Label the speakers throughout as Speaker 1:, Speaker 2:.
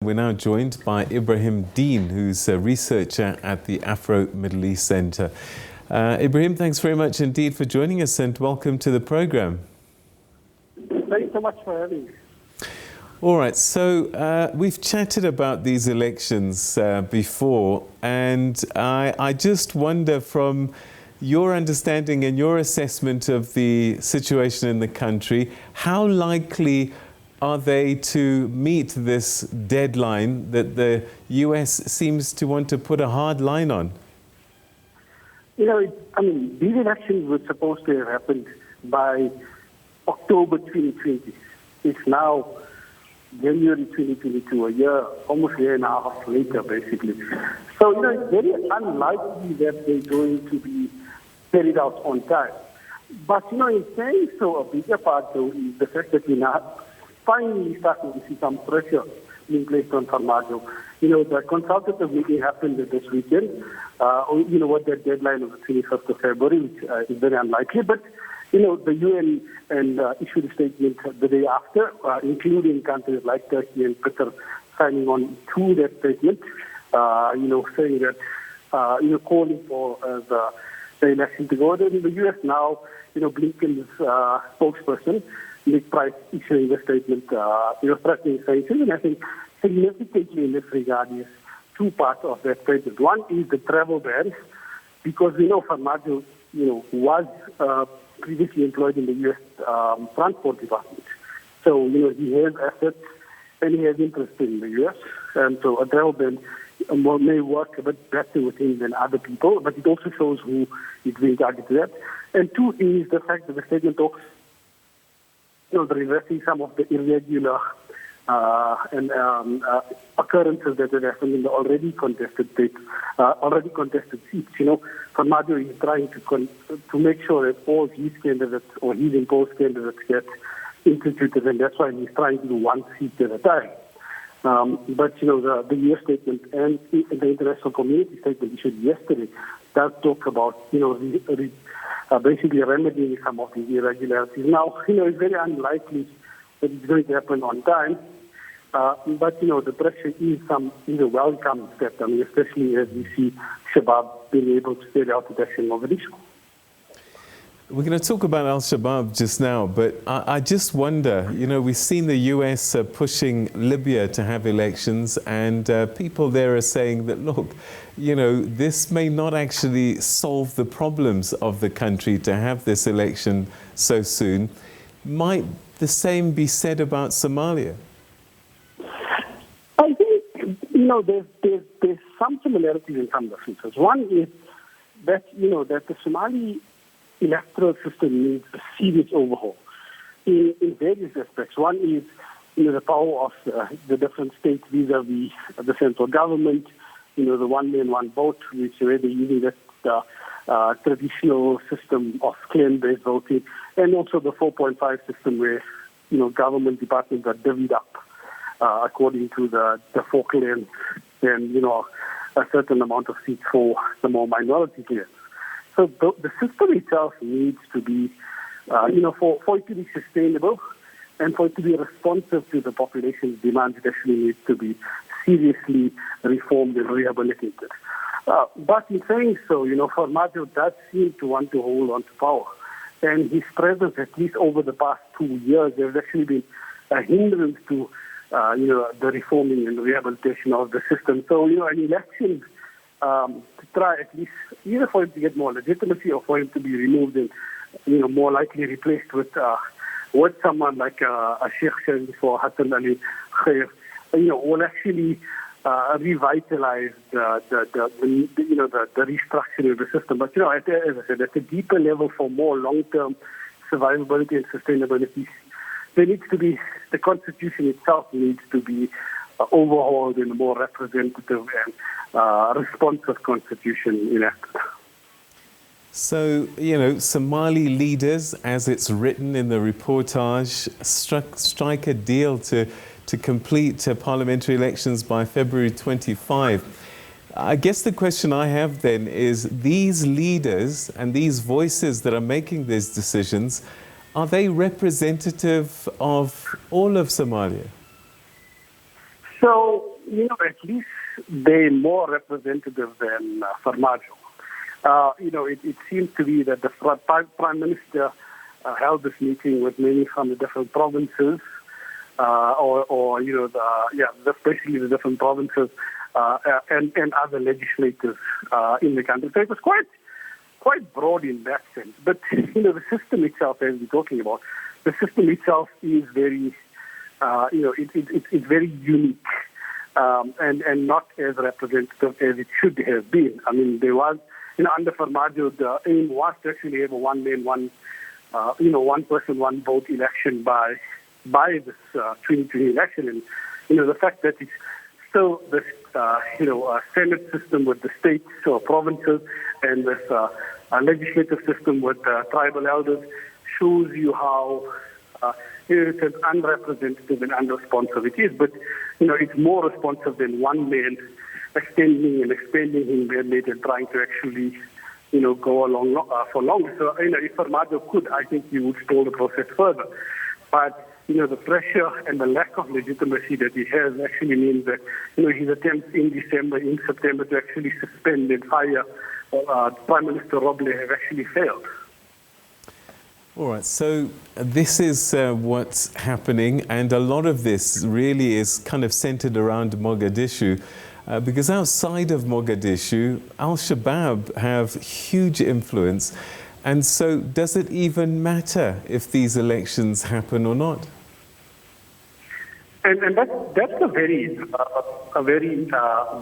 Speaker 1: We're now joined by Ebrahim Deen, who's a researcher at the Afro-Middle East Centre. Ebrahim, thanks very much indeed for joining us and welcome to the program.
Speaker 2: Thanks so much for having me.
Speaker 1: All right, so we've chatted about these elections before, and I just wonder, from your understanding and your assessment of the situation in the country, how likely are they to meet this deadline that the US seems to want to put a hard line on?
Speaker 2: You know, these elections were supposed to have happened by October 2020. It's now January 2022, almost a year and a half later, basically. So, it's very unlikely that they're going to be carried out on time. But, in saying so, a bigger part, though, is the fact that we're now finally starting to see some pressure being placed on Farmajo. The consultative meeting happened this weekend. What the deadline of the 21st of February, which is very unlikely. But, the UN issued a statement the day after, including countries like Turkey and Qatar signing on to that statement, saying that, calling for the election to go. In the US now, Blinken's spokesperson, Nick Price, issuing a statement, threatening sanctions. And I think significantly in this regard is two parts of that statement. One is the travel ban, because we know Farmajo, was previously employed in the U.S. Transport Department. So, he has assets and he has interest in the U.S. And so a travel ban may work a bit better with him than other people, but it also shows who is being targeted at. And two is the fact that the statement talks, reversing some of the irregular occurrences that have happened in the already contested seats. Farmajo is trying to make sure that all his candidates or his imposed candidates get instituted, and that's why he's trying to do one seat at a time. But the U.S. statement and the international community statement issued yesterday does talk about basically remedying some of these irregularities. Now, it's very unlikely that it's going to happen on time. But, the pressure is a welcome step, especially as we see Shabaab being able to carry out the action of the issue.
Speaker 1: We're going to talk about Al-Shabaab just now, but I just wonder, we've seen the US pushing Libya to have elections, and people there are saying that, look, this may not actually solve the problems of the country to have this election so soon. Might the same be said about Somalia?
Speaker 2: I think, there's some similarities in some differences. One is that, that the Somali electoral system needs a serious overhaul in various aspects. One is, the power of the different states vis-a-vis the central government, the one man, one vote, which where they're using that traditional system of clan-based voting, and also the 4.5 system where, government departments are divvied up according to the four clans and, a certain amount of seats for the more minority clans. So the system itself needs to be, for it to be sustainable and for it to be responsive to the population's demands, it actually needs to be seriously reformed and rehabilitated. But in saying so, Farmajo does seem to want to hold on to power. And his presence, at least over the past 2 years, has actually been a hindrance to, the reforming and rehabilitation of the system. So, an election to try at least either for him to get more legitimacy or for him to be removed and, more likely replaced with someone like a Sheikh Sharif or Hassan Ali Khair, will actually revitalize the restructuring of the system. But, as I said, at a deeper level for more long-term survivability and sustainability, there needs to be, the Constitution itself needs to be overhauled in a more representative and responsive Constitution enacted.
Speaker 1: So, Somali leaders, as it's written in the reportage, strike a deal to complete parliamentary elections by February 25. I guess the question I have then is, these leaders and these voices that are making these decisions, are they representative of all of Somalia?
Speaker 2: So, at least they're more representative than Farmajo. It seems to be that the Prime Minister held this meeting with many from the different provinces, especially the different provinces and other legislators in the country. So it was quite broad in that sense. But, the system itself, as we're talking about, the system itself is very, it's very unique and not as representative as it should have been. I mean, there was, under Farmajo, the aim was to actually have a one man, one person, one vote election by this 2020 election. And, the fact that it's still this, a Senate system with the states or provinces and this a legislative system with tribal elders shows you how it's as unrepresentative and unresponsive it is. But, it's more responsive than one man extending and expanding his mandate and trying to actually, go along for longer. So, if Farmajo could, I think he would stall the process further. But, the pressure and the lack of legitimacy that he has actually means that, his attempts in September to actually suspend and fire Prime Minister Roble have actually failed.
Speaker 1: All right, so this is what's happening, and a lot of this really is kind of centered around Mogadishu, because outside of Mogadishu, Al-Shabaab have huge influence. And so does it even matter if these elections happen or not?
Speaker 2: And that's a very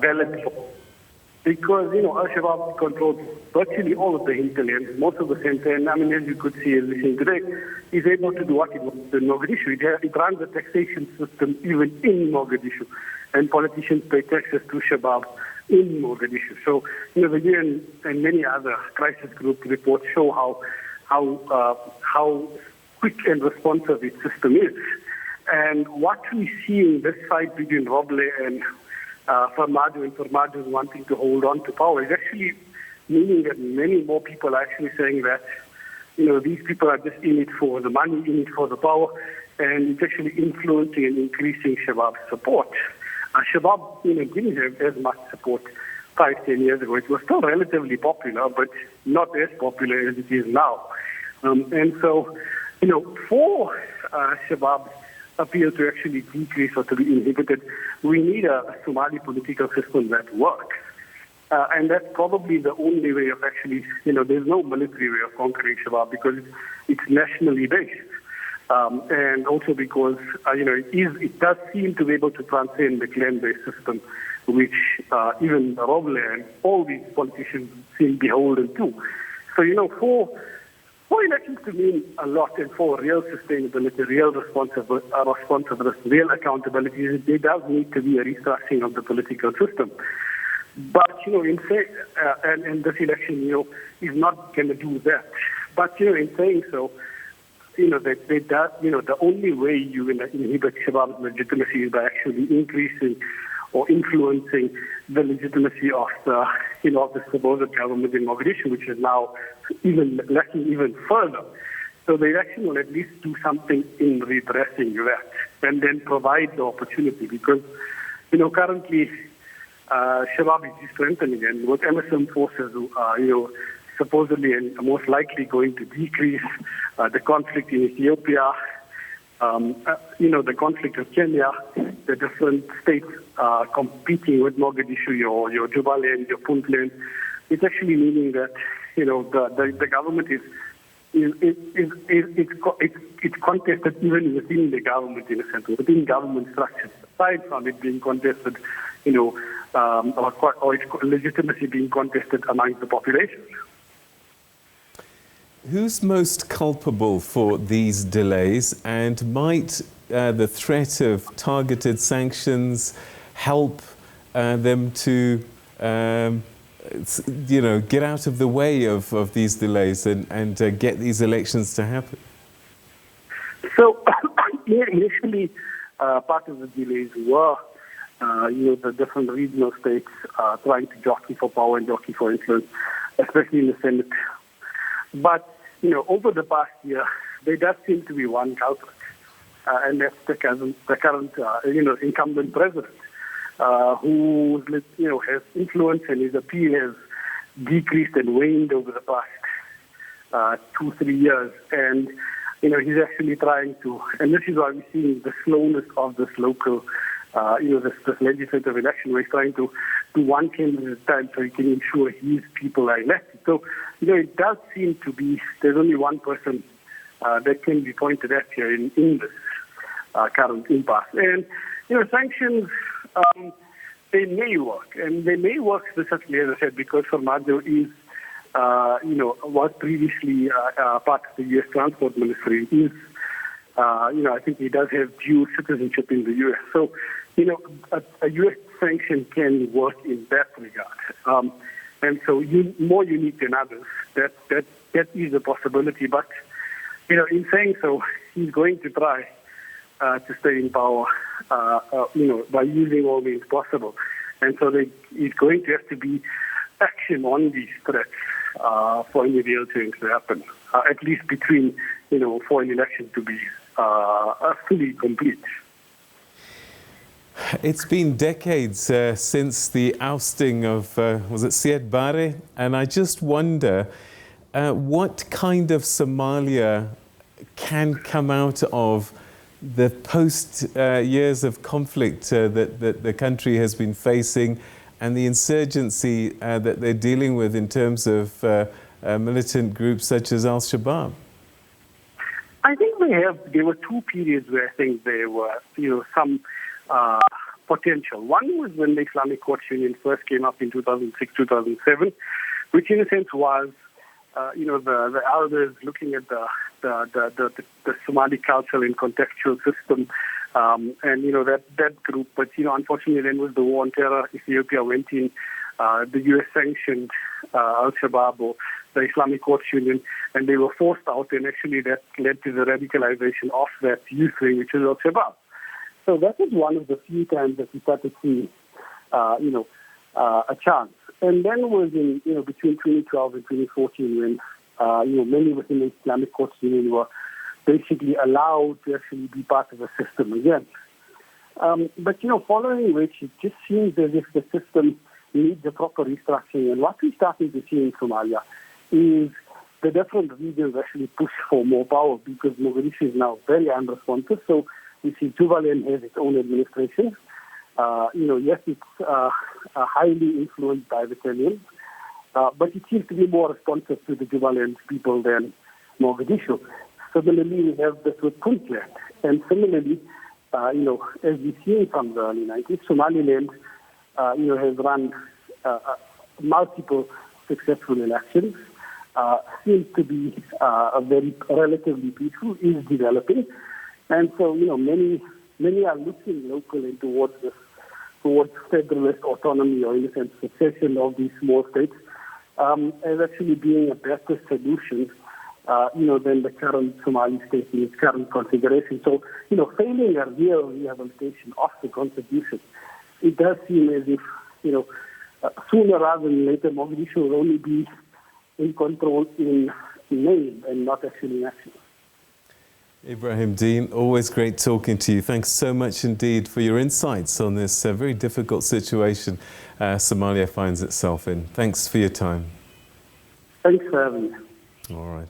Speaker 2: valid point. Because, Al-Shabaab controls virtually all of the hinterland, most of the center, and as you could see listening today, is able to do what it wants in Mogadishu. It runs a taxation system even in Mogadishu, and politicians pay taxes to Shabaab in Mogadishu. So, the UN and many other crisis group reports show how quick and responsive its system is. And what we see in this fight between Roble and Farmajo is wanting to hold on to power is actually meaning that many more people are actually saying that, these people are just in it for the money, in it for the power, and it's actually influencing and increasing Shabaab's support. Shabaab didn't have as much support 5-10 years ago. It was still relatively popular, but not as popular as it is now. And so, for Shabaab appeal to actually decrease or to be inhibited, we need a Somali political system that works. And that's probably the only way of actually, there's no military way of conquering Shabaab because it's nationally based. And also because, it does seem to be able to transcend the clan-based system, which even Roble and all these politicians seem beholden to. So, for elections to mean a lot and for real sustainability, real responsiveness, real accountability, there does need to be a restructuring of the political system. But, and this election, is not going to do that. But, in saying so, the only way you will inhibit Shabaab's legitimacy is by actually increasing or influencing the legitimacy of the supposed government in Mogadishu, which is now even lacking even further. So the election will at least do something in redressing that and then provide the opportunity because, currently Shabaab is strengthening and with MSM forces, supposedly and most likely going to decrease the conflict in Ethiopia, the conflict in Kenya, the different states competing with Mogadishu, your Jubaland, your Puntland. It's actually meaning that, the government it's contested even within the government in a sense, within government structures, aside from it being contested, or its legitimacy being contested among the population.
Speaker 1: Who's most culpable for these delays, and might the threat of targeted sanctions help them to, get out of the way of these delays and get these elections to happen?
Speaker 2: So, initially, part of the delays were, the different regional states trying to jockey for power and jockey for influence, especially in the Senate. But, over the past year, there does seem to be one culprit, and that's the current incumbent president. who has influence, and his appeal has decreased and waned over the past 2-3 years. And he's actually trying to, and this is why we're seeing the slowness of this local, this legislative election, where he's trying to do one candidate at a time so he can ensure his people are elected. So, it does seem to be, there's only one person that can be pointed at here in this current impasse. And, sanctions, they may work. And they may work specifically, as I said, because Farmajo is, was previously part of the U.S. Transport Ministry. Is, I think he does have dual citizenship in the U.S. So, a U.S. sanction can work in that regard. And so more unique than others, that is a possibility. But, in saying so, he's going to try to stay in power, by using all means possible. And so it's going to have to be action on these threats for any real change to happen, at least between, for an election to be fully complete.
Speaker 1: It's been decades since the ousting of, was it Siad Barre? And I just wonder what kind of Somalia can come out of the post years of conflict that the country has been facing, and the insurgency that they're dealing with in terms of militant groups such as Al-Shabaab.
Speaker 2: I think there were two periods where I think there were, some potential. One was when the Islamic Courts Union first came up in 2006, 2007, which in a sense was, the elders looking at the Somali cultural and contextual system, and that group. But unfortunately, then was the war on terror. Ethiopia went in. The U.S. sanctioned Al-Shabaab, or the Islamic Courts Union, and they were forced out. And actually, that led to the radicalization of that youth wing, which is Al-Shabaab. So that was one of the few times that we started seeing, a chance. And then was in, between 2012 and 2014 when, many within the Islamic Courts Union were basically allowed to actually be part of the system again. But, following which, it just seems as if the system needs a proper restructuring. And what we're starting to see in Somalia is the different regions actually push for more power, because Mogadishu is now very unresponsive. So we see Jubaland has its own administration. Yes, it's highly influenced by the Kenyans, but it seems to be more responsive to the Jubaland people than Mogadishu. Similarly, we have this with Puntland. And similarly, as we've seen from the early 90s, Somaliland, has run multiple successful elections, seems to be a very relatively peaceful, is developing. And so, many are looking locally towards federalist autonomy, or in a sense secession of these small states, as actually being a better solution, than the current Somali state in its current configuration. So, failing a real rehabilitation of the constitution, it does seem as if, sooner rather than later, Mogadishu will only be in control in name and not actually in action.
Speaker 1: Ebrahim Deen, always great talking to you. Thanks so much indeed for your insights on this very difficult situation Somalia finds itself in. Thanks for your time.
Speaker 2: Thanks for having me.
Speaker 1: All right.